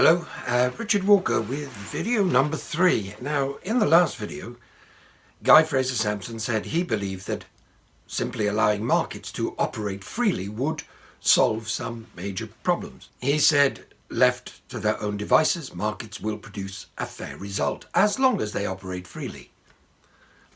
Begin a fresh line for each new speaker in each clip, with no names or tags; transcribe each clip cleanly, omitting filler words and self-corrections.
Hello, Richard Walker with video number 3. Now, in the last video, Guy Fraser-Sampson said he believed that simply allowing markets to operate freely would solve some major problems. He said, left to their own devices, markets will produce a fair result as long as they operate freely.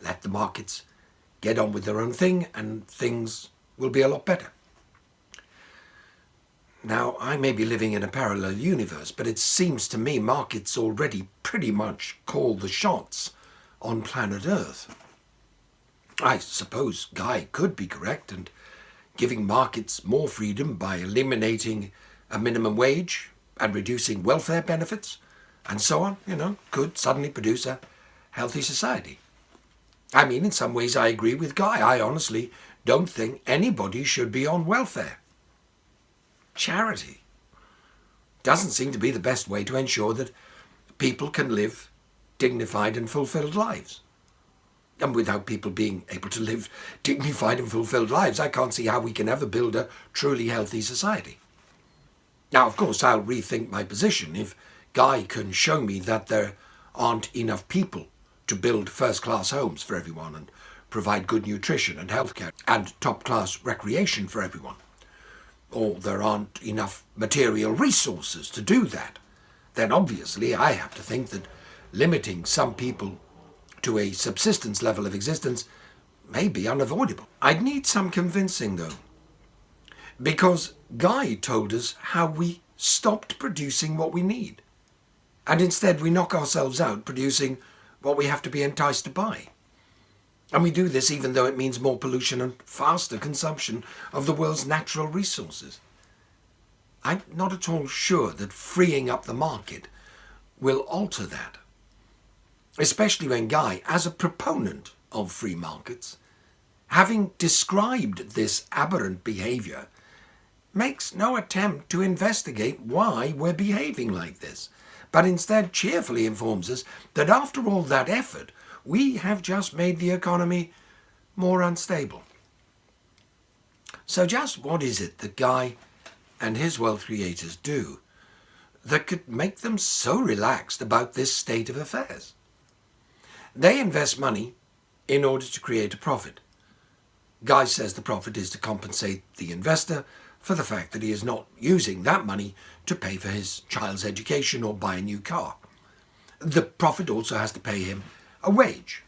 Let the markets get on with their own thing and things will be a lot better. Now, I may be living in a parallel universe, but it seems to me markets already pretty much call the shots on planet Earth. I suppose Guy could be correct, and giving markets more freedom by eliminating a minimum wage and reducing welfare benefits and so on, could suddenly produce a healthy society. I mean, in some ways I agree with Guy. I honestly don't think anybody should be on welfare. Charity doesn't seem to be the best way to ensure that people can live dignified and fulfilled lives. And without people being able to live dignified and fulfilled lives, I can't see how we can ever build a truly healthy society. Now, of course, I'll rethink my position if Guy can show me that there aren't enough people to build first-class homes for everyone and provide good nutrition and healthcare and top-class recreation for everyone. Or there aren't enough material resources to do that, then obviously I have to think that limiting some people to a subsistence level of existence may be unavoidable. I'd need some convincing though, because Guy told us how we stopped producing what we need, and instead we knock ourselves out producing what we have to be enticed to buy. And we do this even though it means more pollution and faster consumption of the world's natural resources. I'm not at all sure that freeing up the market will alter that, especially when Guy, as a proponent of free markets, having described this aberrant behaviour, makes no attempt to investigate why we're behaving like this, but instead cheerfully informs us that after all that effort, we have just made the economy more unstable. So just what is it that Guy and his wealth creators do that could make them so relaxed about this state of affairs? They invest money in order to create a profit. Guy says the profit is to compensate the investor for the fact that he is not using that money to pay for his child's education or buy a new car. The profit also has to pay him a wage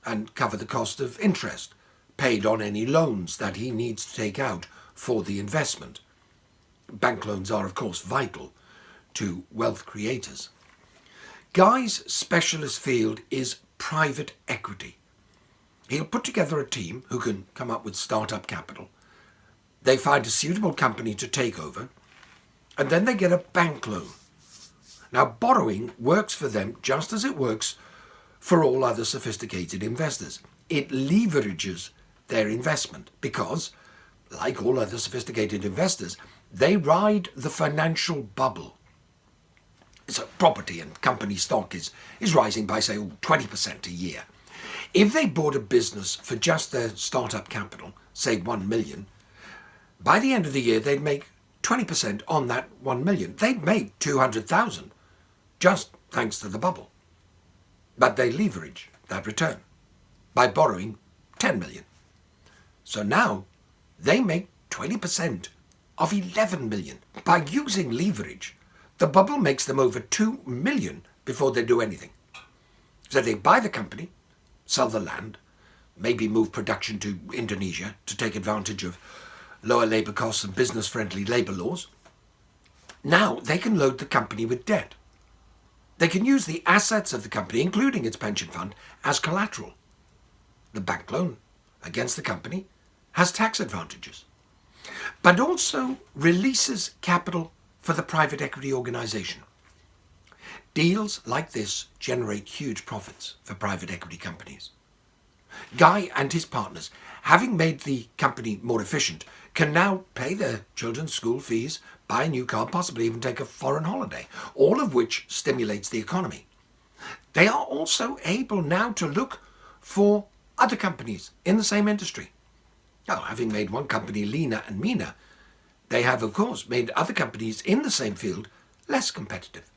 and cover the cost of interest paid on any loans that he needs to take out for the investment. Bank loans are, of course, vital to wealth creators. Guy's specialist field is private equity. He'll put together a team who can come up with startup capital. They find a suitable company to take over, and then they get a bank loan. Now, borrowing works for them just as it works for all other sophisticated investors. It leverages their investment because, like all other sophisticated investors, they ride the financial bubble. So property and company stock is rising by, say, 20% a year. If they bought a business for just their startup capital, say 1 million, by the end of the year they'd make 20% on that 1 million. They'd make 200,000 just thanks to the bubble. But they leverage that return by borrowing 10 million. So now they make 20% of 11 million. By using leverage, the bubble makes them over 2 million before they do anything. So they buy the company, sell the land, maybe move production to Indonesia to take advantage of lower labour costs and business-friendly labour laws. Now they can load the company with debt. They can use the assets of the company, including its pension fund, as collateral. The bank loan against the company has tax advantages, but also releases capital for the private equity organisation. Deals like this generate huge profits for private equity companies. Guy and his partners, having made the company more efficient, can now pay their children's school fees, buy a new car, possibly even take a foreign holiday, all of which stimulates the economy. They are also able now to look for other companies in the same industry. Now, having made one company leaner and meaner, they have, of course, made other companies in the same field less competitive,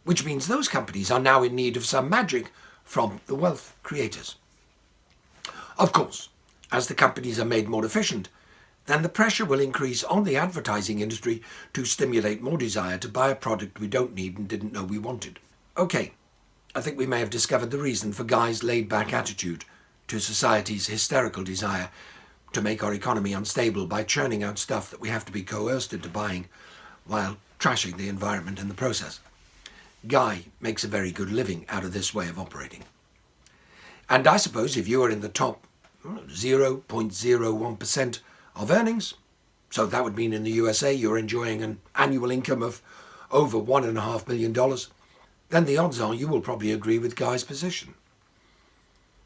which means those companies are now in need of some magic from the wealth creators. Of course, as the companies are made more efficient, then the pressure will increase on the advertising industry to stimulate more desire to buy a product we don't need and didn't know we wanted. Okay, I think we may have discovered the reason for Guy's laid-back attitude to society's hysterical desire to make our economy unstable by churning out stuff that we have to be coerced into buying while trashing the environment in the process. Guy makes a very good living out of this way of operating. And I suppose if you are in the top 0.01% of earnings, so that would mean in the USA you're enjoying an annual income of over $1.5 million, then the odds are you will probably agree with Guy's position.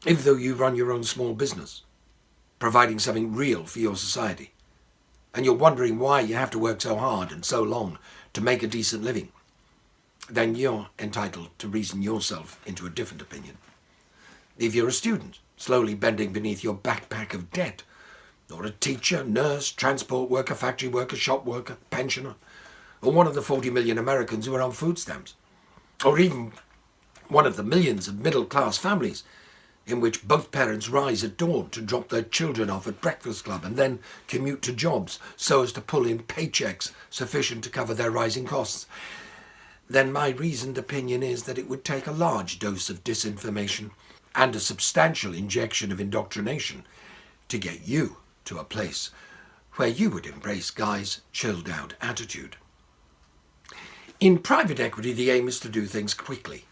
Even though you run your own small business, providing something real for your society, and you're wondering why you have to work so hard and so long to make a decent living, then you're entitled to reason yourself into a different opinion. If you're a student, slowly bending beneath your backpack of debt, or a teacher, nurse, transport worker, factory worker, shop worker, pensioner, or one of the 40 million Americans who are on food stamps, or even one of the millions of middle-class families in which both parents rise at dawn to drop their children off at breakfast club and then commute to jobs so as to pull in paychecks sufficient to cover their rising costs, then my reasoned opinion is that it would take a large dose of disinformation and a substantial injection of indoctrination to get you to a place where you would embrace Guy's chilled-out attitude. In private equity, the aim is to do things quickly.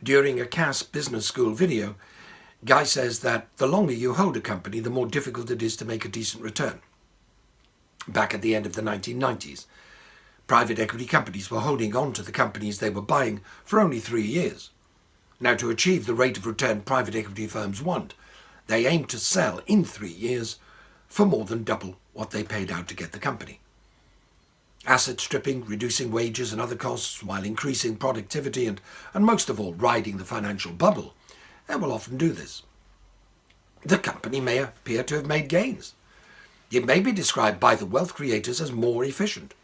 During a Cass Business School video, Guy says that the longer you hold a company, the more difficult it is to make a decent return. Back at the end of the 1990s, private equity companies were holding on to the companies they were buying for only 3 years. Now, to achieve the rate of return private equity firms want, they aim to sell in 3 years for more than double what they paid out to get the company. Asset stripping, reducing wages and other costs while increasing productivity and most of all riding the financial bubble, they will often do this. The company may appear to have made gains. It may be described by the wealth creators as more efficient.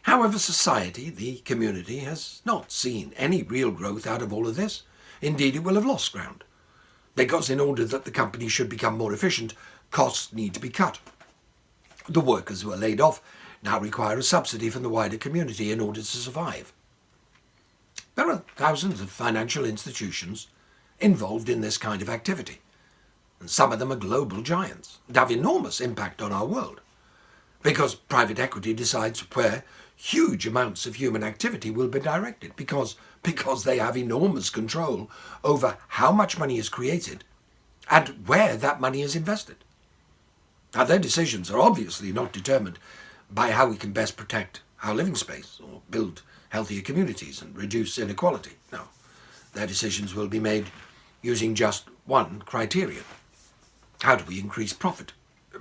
However, society, the community, has not seen any real growth out of all of this. Indeed, it will have lost ground. Because in order that the company should become more efficient, costs need to be cut. The workers who are laid off now require a subsidy from the wider community in order to survive. There are thousands of financial institutions involved in this kind of activity, and some of them are global giants and have enormous impact on our world, because private equity decides where huge amounts of human activity will be directed, because they have enormous control over how much money is created and where that money is invested. Now, their decisions are obviously not determined by how we can best protect our living space or build healthier communities and reduce inequality. No, their decisions will be made using just one criterion. How do we increase profit?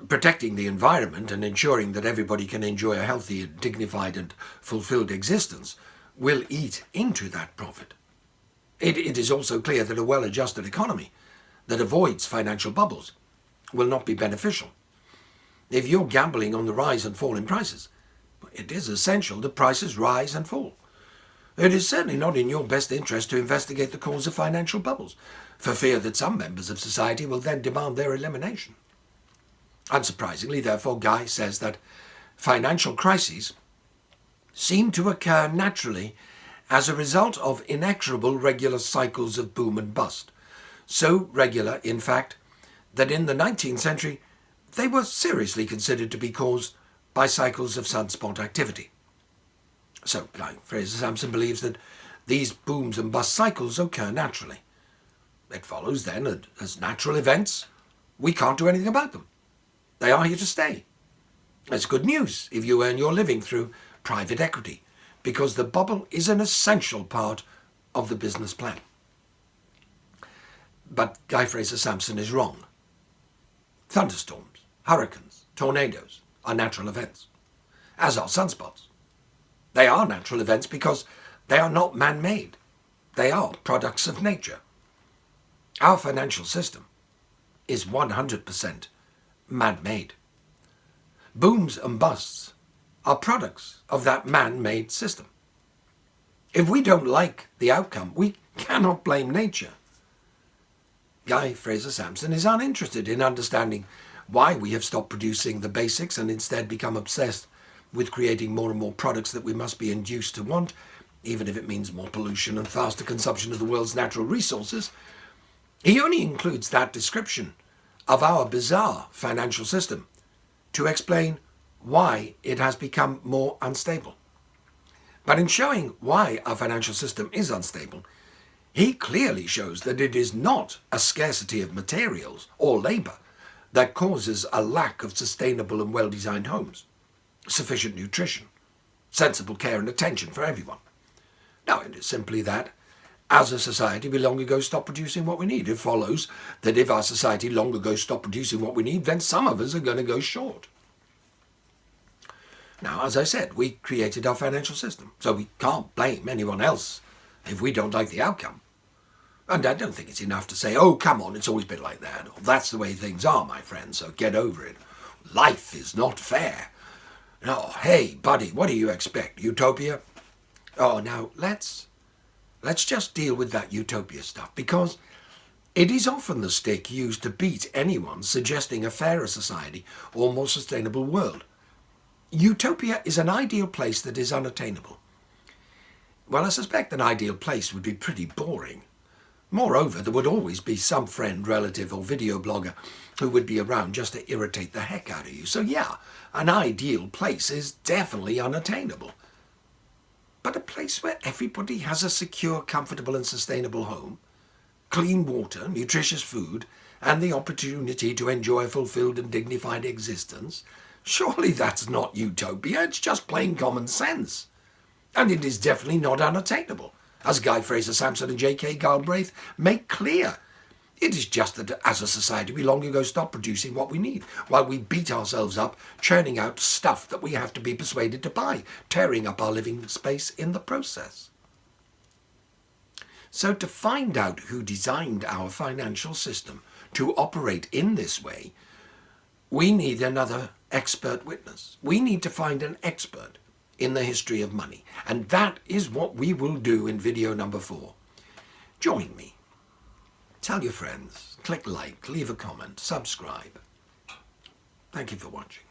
Protecting the environment and ensuring that everybody can enjoy a healthy, dignified and fulfilled existence will eat into that profit. It is also clear that a well-adjusted economy that avoids financial bubbles will not be beneficial. If you're gambling on the rise and fall in prices, it is essential that prices rise and fall. It is certainly not in your best interest to investigate the cause of financial bubbles, for fear that some members of society will then demand their elimination. Unsurprisingly, therefore, Guy says that financial crises seem to occur naturally as a result of inexorable regular cycles of boom and bust. So regular, in fact, that in the 19th century they were seriously considered to be caused by cycles of sunspot activity. So Guy Fraser-Sampson believes that these booms and bust cycles occur naturally. It follows then that as natural events, we can't do anything about them. They are here to stay. It's good news if you earn your living through private equity, because the bubble is an essential part of the business plan. But Guy Fraser-Sampson is wrong. Thunderstorms, hurricanes, tornadoes are natural events, as are sunspots. They are natural events because they are not man-made. They are products of nature. Our financial system is 100% man-made. Booms and busts are products of that man-made system. If we don't like the outcome, we cannot blame nature. Guy Fraser-Sampson is uninterested in understanding why we have stopped producing the basics and instead become obsessed with creating more and more products that we must be induced to want, even if it means more pollution and faster consumption of the world's natural resources. He only includes that description of our bizarre financial system to explain why it has become more unstable. But in showing why our financial system is unstable, he clearly shows that it is not a scarcity of materials or labour that causes a lack of sustainable and well-designed homes, sufficient nutrition, sensible care and attention for everyone. No, it is simply that, as a society, we long ago stopped producing what we need. It follows that if our society long ago stopped producing what we need, then some of us are going to go short. Now, as I said, we created our financial system, so we can't blame anyone else if we don't like the outcome. And I don't think it's enough to say, oh, come on, it's always been like that. Or, that's the way things are, my friend, so get over it. Life is not fair. No, hey, buddy, what do you expect? Utopia? Oh, now, let's just deal with that utopia stuff, because it is often the stick used to beat anyone suggesting a fairer society or more sustainable world. Utopia is an ideal place that is unattainable. Well, I suspect an ideal place would be pretty boring. Moreover, there would always be some friend, relative or video blogger who would be around just to irritate the heck out of you. So yeah, an ideal place is definitely unattainable. But a place where everybody has a secure, comfortable and sustainable home, clean water, nutritious food, and the opportunity to enjoy a fulfilled and dignified existence, surely that's not utopia, it's just plain common sense. And it is definitely not unattainable, as Guy Fraser-Sampson and J.K. Galbraith make clear. It is just that as a society we long ago stopped producing what we need, while we beat ourselves up churning out stuff that we have to be persuaded to buy, tearing up our living space in the process. So to find out who designed our financial system to operate in this way, we need another expert witness. We need to find an expert in the history of money. And that is what we will do in video number 4. Join me. Tell your friends, click like, leave a comment, subscribe. Thank you for watching.